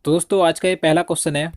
तो दोस्तों आज का ये पहला क्वेश्चन है।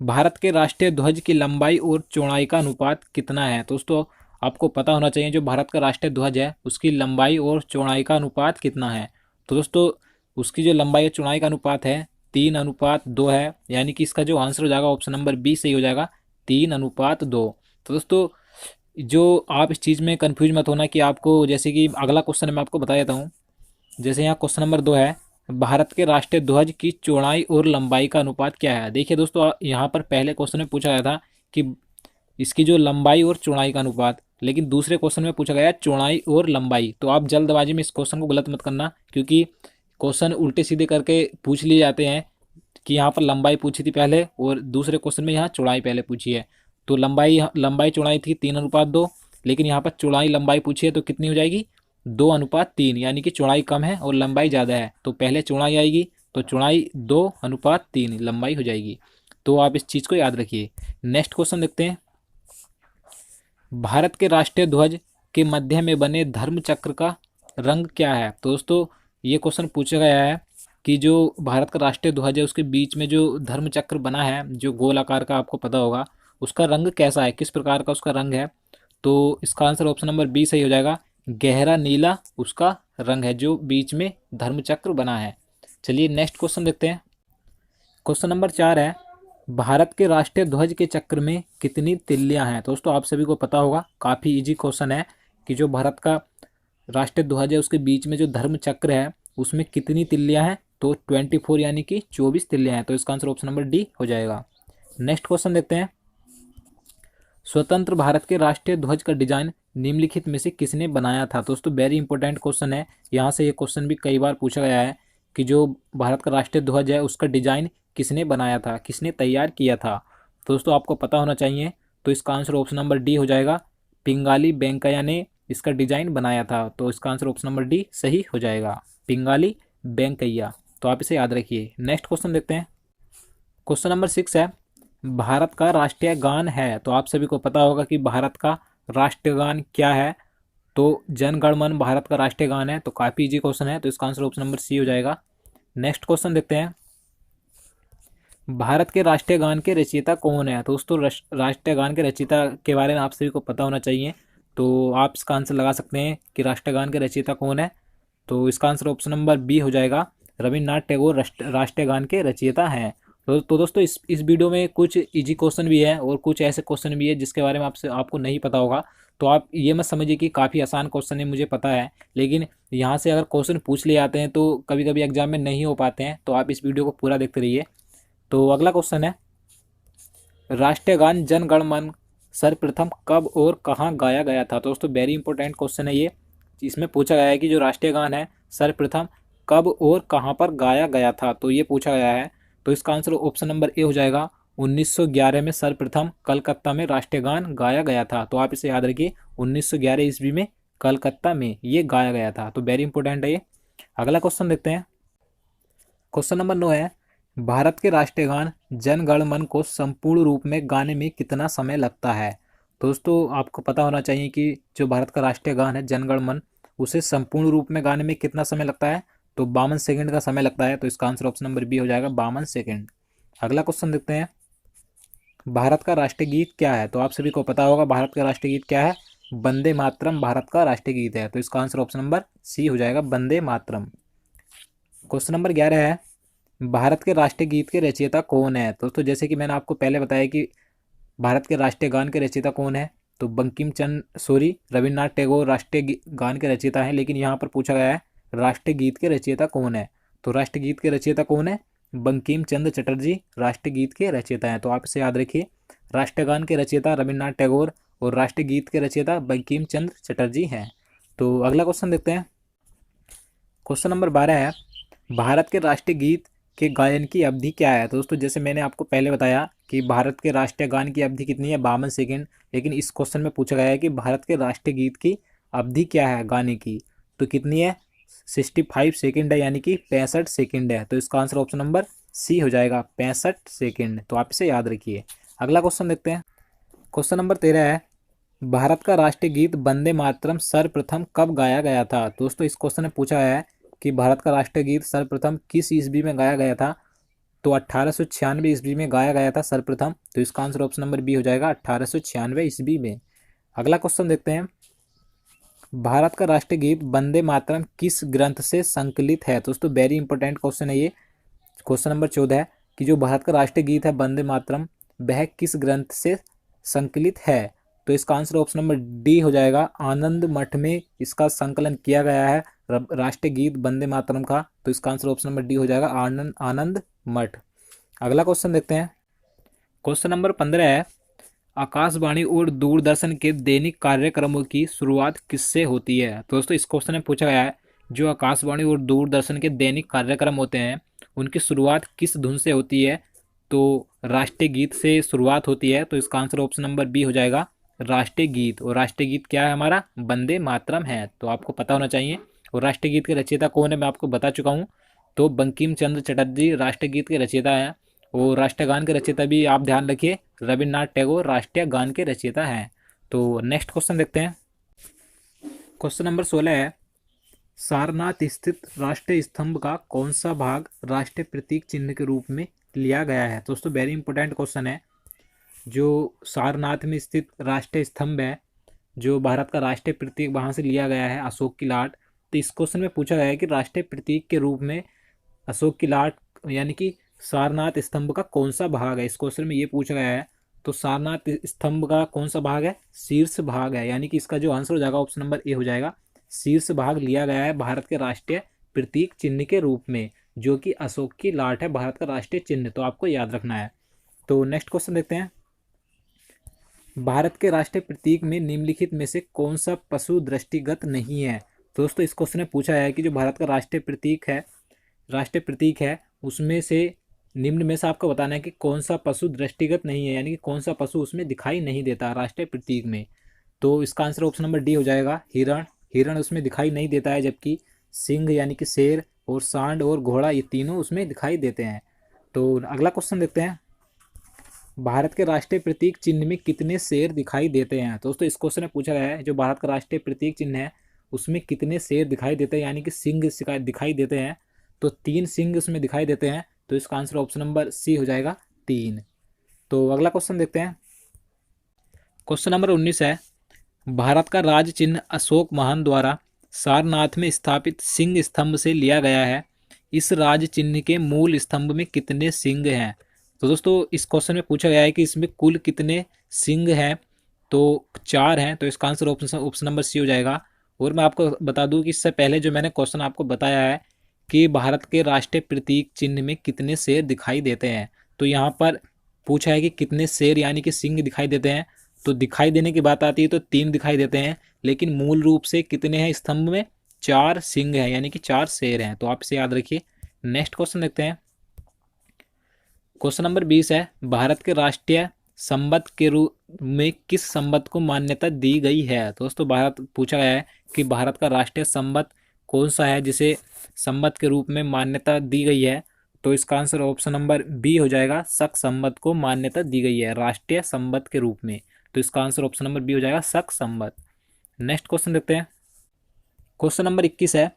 भारत के राष्ट्रीय ध्वज की लंबाई और चौड़ाई का अनुपात कितना है। तो दोस्तों आपको पता होना चाहिए जो भारत का राष्ट्रीय ध्वज है उसकी लंबाई और चौड़ाई का अनुपात कितना है। तो दोस्तों उसकी जो लंबाई और चौड़ाई का अनुपात है 3:2 है, यानी कि इसका जो आंसर हो जाएगा ऑप्शन नंबर बी सही हो जाएगा, 3:2। तो दोस्तों जो आप इस चीज़ में कंफ्यूज मत होना कि आपको, जैसे कि अगला क्वेश्चन मैं आपको बता देता हूँ। जैसे यहाँ क्वेश्चन नंबर 2 है, भारत के राष्ट्रीय ध्वज की चौड़ाई और लंबाई का अनुपात क्या है। देखिए दोस्तों यहाँ पर पहले क्वेश्चन में पूछा गया था कि इसकी जो लंबाई और चौड़ाई का अनुपात, लेकिन दूसरे क्वेश्चन में पूछा गया है चौड़ाई और लंबाई। तो आप जल्दबाजी में इस क्वेश्चन को गलत मत करना, क्योंकि क्वेश्चन उल्टे सीधे करके पूछ लिए जाते हैं कि यहाँ पर लंबाई पूछी थी पहले और दूसरे क्वेश्चन में यहाँ चौड़ाई पहले पूछी है। तो लंबाई लंबाई चौड़ाई थी 3:2, लेकिन यहाँ पर चौड़ाई लंबाई पूछी है तो कितनी हो जाएगी 2:3, यानी कि चौड़ाई कम है और लंबाई ज़्यादा है तो पहले चौड़ाई आएगी, तो चौड़ाई 2:3 लंबाई हो जाएगी। तो आप इस चीज़ को याद रखिए। नेक्स्ट क्वेश्चन देखते हैं। भारत के राष्ट्रीय ध्वज के मध्य में बने धर्म चक्र का रंग क्या है। तो दोस्तों ये क्वेश्चन पूछा गया है कि जो भारत का राष्ट्रीय ध्वज है उसके बीच में जो धर्म चक्र बना है जो गोल आकार का, आपको पता होगा उसका रंग कैसा है, किस प्रकार का उसका रंग है। तो इसका आंसर ऑप्शन नंबर बी सही हो जाएगा, गहरा नीला उसका रंग है जो बीच में धर्म चक्र बना है। चलिए नेक्स्ट क्वेश्चन देखते हैं। क्वेश्चन नंबर 4 है, भारत के राष्ट्रीय ध्वज के चक्र में कितनी तिल्लियां हैं। तो दोस्तों आप सभी को पता होगा, काफ़ी इजी क्वेश्चन है कि जो भारत का राष्ट्रीय ध्वज है उसके बीच में जो धर्म चक्र है उसमें कितनी तिल्लियां हैं। तो 24 यानी कि 24 तिल्लियां हैं। तो इसका आंसर ऑप्शन नंबर डी हो जाएगा। नेक्स्ट क्वेश्चन देखते हैं। स्वतंत्र भारत के राष्ट्रीय ध्वज का डिजाइन निम्नलिखित में से किसने बनाया था। दोस्तों वेरी इंपॉर्टेंट क्वेश्चन है, यहाँ से ये क्वेश्चन भी कई बार पूछा गया है कि जो भारत का राष्ट्रीय ध्वज है उसका डिजाइन किसने बनाया था, किसने तैयार किया था। दोस्तों आपको पता होना चाहिए। तो इसका आंसर ऑप्शन नंबर डी हो जाएगा, पिंगाली वेंकैया ने इसका डिजाइन बनाया था। तो इसका आंसर ऑप्शन नंबर डी सही हो जाएगा, पिंगाली वेंकैया। तो आप इसे याद रखिए। नेक्स्ट क्वेश्चन देखते हैं। क्वेश्चन नंबर 6 है, भारत का राष्ट्रीय गान है। तो आप सभी को पता होगा कि भारत का राष्ट्रीय गान क्या है। तो जन गण मन भारत का राष्ट्रीय गान है। तो काफ़ी इजी क्वेश्चन है, तो इसका आंसर ऑप्शन नंबर सी हो जाएगा। नेक्स्ट क्वेश्चन देखते हैं। भारत के राष्ट्रीय गान के रचयिता कौन है। तो दोस्तों राष्ट्रीय गान के रचयिता के बारे में आप सभी को पता होना चाहिए। तो आप इसका आंसर लगा सकते हैं कि राष्ट्रीय गान के रचयिता कौन है। तो इसका आंसर ऑप्शन नंबर बी हो जाएगा, रविन्द्रनाथ टैगोर राष्ट्रीय गान के रचयिता हैं। तो दोस्तों इस वीडियो में कुछ इजी क्वेश्चन भी है और कुछ ऐसे क्वेश्चन भी है जिसके बारे में आपको नहीं पता होगा। तो आप ये मत समझिए कि काफ़ी आसान क्वेश्चन है, मुझे पता है, लेकिन यहाँ से अगर क्वेश्चन पूछ लिए जाते हैं तो कभी कभी एग्जाम में नहीं हो पाते हैं। तो आप इस वीडियो को पूरा देखते रहिए। तो अगला क्वेश्चन है, राष्ट्रीय गान जन गण मन सर्वप्रथम कब और कहाँ गाया गया था। तो दोस्तों वेरी इंपॉर्टेंट क्वेश्चन है ये। इसमें पूछा गया है कि जो राष्ट्रीय गान है सर्वप्रथम कब और कहाँ पर गाया गया था। तो ये पूछा गया है। तो इसका आंसर ऑप्शन नंबर ए हो जाएगा, 1911 में सर्वप्रथम कलकत्ता में राष्ट्रीय गान गाया गया था। तो आप इसे याद रखिए, 1911 ईस्वी में कलकत्ता में ये गाया गया था। तो वेरी इंपॉर्टेंट है ये। अगला क्वेश्चन देखते हैं। क्वेश्चन नंबर 9 है, भारत के राष्ट्रीय गान जन गण मन को संपूर्ण रूप में गाने में कितना समय लगता है। दोस्तों आपको पता होना चाहिए कि जो भारत का राष्ट्रीय गान है जन गण मन, उसे संपूर्ण रूप में गाने में कितना समय लगता है। तो 52 सेकंड का समय लगता है। तो इसका आंसर ऑप्शन नंबर बी हो जाएगा, 52 सेकंड। अगला क्वेश्चन देखते हैं। भारत का राष्ट्रीय गीत क्या है। तो आप सभी को पता होगा भारत का राष्ट्रीय गीत क्या है, वंदे मातरम भारत का राष्ट्रीय गीत है। तो इसका आंसर ऑप्शन नंबर सी हो जाएगा, वंदे मातरम। क्वेश्चन नंबर 11 है, भारत के राष्ट्रीय गीत के रचयिता कौन है। दोस्तों जैसे कि मैंने आपको पहले बताया कि भारत के राष्ट्रीय गान के रचयिता कौन है, तो बंकिम चंद्र सॉरी रविन्द्रनाथ टैगोर राष्ट्रीय गान के रचयिता हैं। लेकिन यहाँ पर पूछा गया है राष्ट्रीय गीत के रचयिता कौन है। तो राष्ट्रीय गीत के रचयिता कौन है, बंकिम चंद्र चटर्जी राष्ट्रीय गीत के रचयिता हैं। तो आप इसे याद रखिए, राष्ट्रीय गान के रचयिता रविन्द्रनाथ टैगोर और राष्ट्रीय गीत के रचयिता बंकिम चंद्र चटर्जी हैं। तो अगला क्वेश्चन देखते हैं। क्वेश्चन नंबर 12 है, भारत के राष्ट्रीय गीत के गायन की अवधि क्या है। तो दोस्तों जैसे मैंने आपको पहले बताया कि भारत के राष्ट्रीय गान की अवधि कितनी है, 52 सेकंड। लेकिन इस क्वेश्चन में पूछा गया है कि भारत के राष्ट्रीय गीत की अवधि क्या है गाने की, तो कितनी है, 65 सेकंड है, यानी कि 65 सेकंड है। तो इसका आंसर ऑप्शन नंबर सी हो जाएगा, 65 सेकंड। तो आप इसे याद रखिए। अगला क्वेश्चन देखते हैं। क्वेश्चन नंबर 13 है, भारत का राष्ट्रीय गीत वंदे मातरम सर्वप्रथम कब गाया गया था। दोस्तों इस क्वेश्चन में पूछा गया है कि भारत का राष्ट्रीय गीत सर्वप्रथम किस ईस्वी में गाया गया था। तो 1896 ईस्वी में गाया गया था सर्वप्रथम। तो इसका आंसर ऑप्शन नंबर बी हो जाएगा, 1896 ईस्वी में। अगला क्वेश्चन देखते हैं, भारत का राष्ट्रीय गीत वंदे मातरम किस ग्रंथ से संकलित है। तो दोस्तों वेरी इंपॉर्टेंट क्वेश्चन है ये। क्वेश्चन नंबर 14 है कि जो भारत का राष्ट्रीय गीत है वंदे मातरम, वह किस ग्रंथ से संकलित है। तो इसका आंसर ऑप्शन नंबर डी हो जाएगा, आनंद मठ में इसका संकलन किया गया है राष्ट्रीय गीत वंदे मातरम का। तो इसका आंसर ऑप्शन नंबर डी हो जाएगा, आनंद मठ। अगला क्वेश्चन देखते हैं, क्वेश्चन नंबर 15 है, आकाशवाणी और दूरदर्शन के दैनिक कार्यक्रमों की शुरुआत किससे होती है। तो दोस्तों इस क्वेश्चन में पूछा गया है, जो आकाशवाणी और दूरदर्शन के दैनिक कार्यक्रम होते हैं उनकी शुरुआत किस धुन से होती है। तो राष्ट्रीय गीत से शुरुआत होती है। तो इसका आंसर ऑप्शन नंबर बी हो जाएगा, राष्ट्रीय गीत। और राष्ट्रीय गीत क्या है हमारा, वंदे मातरम है। तो आपको पता होना चाहिए। और राष्ट्रीय गीत के रचयिता कौन है मैं आपको बता चुका हूँ। तो बंकिम चंद्र चटर्जी राष्ट्रीय गीत के रचयिता हैं। और राष्ट्रगान के रचयिता भी आप ध्यान रखिए, रविन्द्रनाथ टैगोर राष्ट्रीय गान के रचयिता हैं। तो नेक्स्ट क्वेश्चन देखते हैं, क्वेश्चन नंबर 16 है, सारनाथ स्थित राष्ट्रीय स्तंभ का कौन सा भाग राष्ट्रीय प्रतीक चिन्ह के रूप में लिया गया है। तो दोस्तों वेरी इंपॉर्टेंट क्वेश्चन है। जो सारनाथ में स्थित राष्ट्रीय स्तंभ है, जो भारत का राष्ट्रीय प्रतीक, वहाँ से लिया गया है अशोक की लाट। तो इस क्वेश्चन में पूछा गया है कि राष्ट्रीय प्रतीक के रूप में अशोक की लाट यानी कि सारनाथ स्तंभ का कौन सा भाग है। इस क्वेश्चन में ये पूछा गया है। तो सारनाथ स्तंभ का कौन सा भाग है, शीर्ष भाग है। यानी कि इसका जो आंसर हो जाएगा ऑप्शन नंबर ए हो जाएगा, शीर्ष भाग लिया गया है भारत के राष्ट्रीय प्रतीक चिन्ह के रूप में, जो कि अशोक की लाट है भारत का राष्ट्रीय चिन्ह। तो आपको याद रखना है। तो नेक्स्ट क्वेश्चन देखते हैं, भारत के राष्ट्रीय प्रतीक में निम्नलिखित में से कौन सा पशु दृष्टिगत नहीं है। तो दोस्तों इस क्वेश्चन में पूछा है कि जो भारत का राष्ट्रीय प्रतीक है उसमें से निम्न में से आपको बताना है कि कौन सा पशु दृष्टिगत नहीं है, यानी कि कौन सा पशु उसमें दिखाई नहीं देता राष्ट्रीय प्रतीक में। तो इसका आंसर ऑप्शन नंबर डी हो जाएगा, हिरण। हिरण उसमें दिखाई नहीं देता है, जबकि सिंह यानी कि शेर और सांड और घोड़ा ये तीनों उसमें दिखाई देते हैं। तो अगला क्वेश्चन देखते हैं, भारत के राष्ट्रीय प्रतीक चिन्ह में कितने शेर दिखाई देते हैं। तो दोस्तों इस क्वेश्चन में पूछा गया है, जो भारत का राष्ट्रीय प्रतीक चिन्ह है उसमें कितने शेर दिखाई देते हैं, यानी कि सिंह दिखाई देते हैं। तो 3 सिंह उसमें दिखाई देते हैं। तो इसका आंसर ऑप्शन नंबर सी हो जाएगा, 3। तो अगला क्वेश्चन देखते हैं, क्वेश्चन नंबर 19 है, भारत का राज चिन्ह अशोक महान द्वारा सारनाथ में स्थापित सिंह स्तंभ से लिया गया है। इस राज चिन्ह के मूल स्तंभ में कितने सिंह हैं। तो दोस्तों इस क्वेश्चन में पूछा गया है कि इसमें कुल कितने सिंह हैं। तो 4 हैं। तो इसका आंसर ऑप्शन नंबर सी हो जाएगा। और मैं आपको बता दूं कि इससे पहले जो मैंने क्वेश्चन आपको बताया है कि भारत के राष्ट्रीय प्रतीक चिन्ह में कितने शेर दिखाई देते हैं, तो यहाँ पर पूछा है कि कितने शेर यानी कि सिंह दिखाई देते हैं। तो दिखाई देने की बात आती है तो 3 दिखाई देते हैं, लेकिन मूल रूप से कितने हैं स्तंभ में, 4 सिंह हैं, यानी कि 4 शेर हैं। तो आप इसे याद रखिए। नेक्स्ट क्वेश्चन देखते हैं, क्वेश्चन नंबर 20 है, भारत के राष्ट्रीय संबंध के रूप में किस संबंध को मान्यता दी गई है। दोस्तों भारत पूछा गया है कि भारत का राष्ट्रीय संबंध कौन सा है जिसे संबंध के रूप में मान्यता दी गई है। तो इसका आंसर ऑप्शन नंबर बी हो जाएगा, शक संबंध को मान्यता दी गई है राष्ट्रीय संबंध के रूप में। तो इसका आंसर ऑप्शन नंबर बी हो जाएगा, शक संबंध। नेक्स्ट क्वेश्चन देखते हैं, क्वेश्चन नंबर 21 है,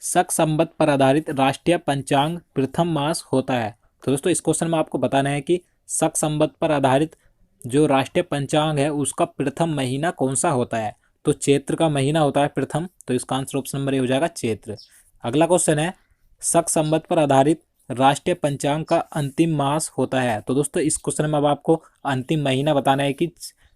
शक संबंध पर आधारित राष्ट्रीय पंचांग प्रथम मास होता है। तो दोस्तों इस क्वेश्चन में आपको बताना है कि शक संबंध पर आधारित जो राष्ट्रीय पंचांग है उसका प्रथम महीना कौन सा होता है। तो चैत्र का महीना होता है प्रथम। तो इसका आंसर ऑप्शन नंबर ए हो जाएगा, चैत्र। अगला क्वेश्चन है, शक संबंध पर आधारित राष्ट्रीय पंचांग का अंतिम मास होता है। तो दोस्तों इस क्वेश्चन में अब आपको अंतिम महीना बताना है कि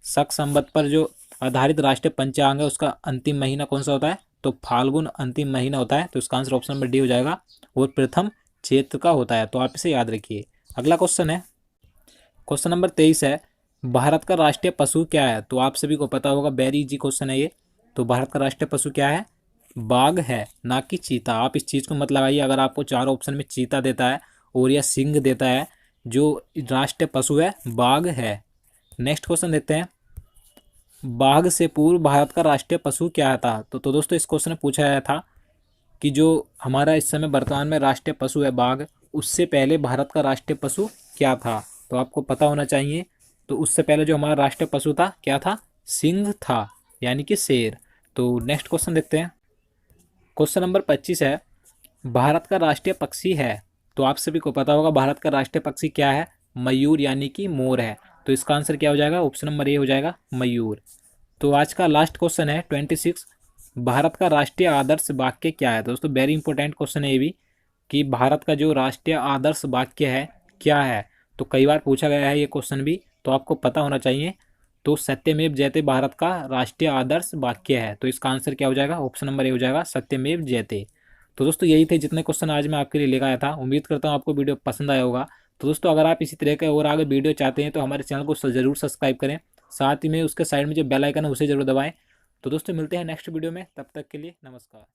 शक संबंध पर जो आधारित राष्ट्रीय पंचांग है उसका अंतिम महीना कौन सा होता है। तो फाल्गुन अंतिम महीना होता है। तो इसका आंसर ऑप्शन नंबर डी हो जाएगा, और प्रथम चैत्र का होता है। तो आप इसे याद रखिए। अगला क्वेश्चन है, क्वेश्चन नंबर 23 है, भारत का राष्ट्रीय पशु क्या है। तो आप सभी को पता होगा, वेरी इजी क्वेश्चन है ये। तो भारत का राष्ट्रीय पशु क्या है, बाघ है, ना कि चीता। आप इस चीज़ को मत लगाइए। अगर आपको 4 ऑप्शन में चीता देता है और या सिंह देता है, जो राष्ट्रीय पशु है बाघ है। नेक्स्ट क्वेश्चन देखते हैं, बाघ से पूर्व भारत का राष्ट्रीय पशु क्या था। तो दोस्तों इस क्वेश्चन में पूछा गया था कि जो हमारा इस समय वर्तमान में राष्ट्रीय पशु है बाघ, उससे पहले भारत का राष्ट्रीय पशु क्या था। तो आपको पता होना चाहिए। तो उससे पहले जो हमारा राष्ट्रीय पशु था क्या था, सिंह था, यानी कि शेर। तो नेक्स्ट क्वेश्चन देखते हैं, क्वेश्चन नंबर 25 है, भारत का राष्ट्रीय पक्षी है तो आप सभी को पता होगा भारत का राष्ट्रीय पक्षी क्या है, मयूर यानी कि मोर है। तो इसका आंसर क्या हो जाएगा, ऑप्शन नंबर ए हो जाएगा मयूर। तो आज का लास्ट क्वेश्चन है 26, भारत का राष्ट्रीय आदर्श वाक्य क्या है। दोस्तों वेरी इंपॉर्टेंट क्वेश्चन है ये भी, कि भारत का जो राष्ट्रीय आदर्श वाक्य है क्या है। तो कई बार पूछा गया है ये क्वेश्चन भी, तो आपको पता होना चाहिए। तो सत्यमेव जयते भारत का राष्ट्रीय आदर्श वाक्य है। तो इसका आंसर क्या हो जाएगा, ऑप्शन नंबर ए हो जाएगा सत्यमेव जयते। तो दोस्तों यही थे जितने क्वेश्चन आज मैं आपके लिए लेकर आया था। उम्मीद करता हूँ आपको वीडियो पसंद आया होगा। तो दोस्तों अगर आप इसी तरह के और आगे वीडियो चाहते हैं तो हमारे चैनल को जरूर सब्सक्राइब करें, साथ ही में उसके साइड में जो बेल आइकन है उसे जरूर दबाएं। तो दोस्तों मिलते हैं नेक्स्ट वीडियो में, तब तक के लिए नमस्कार।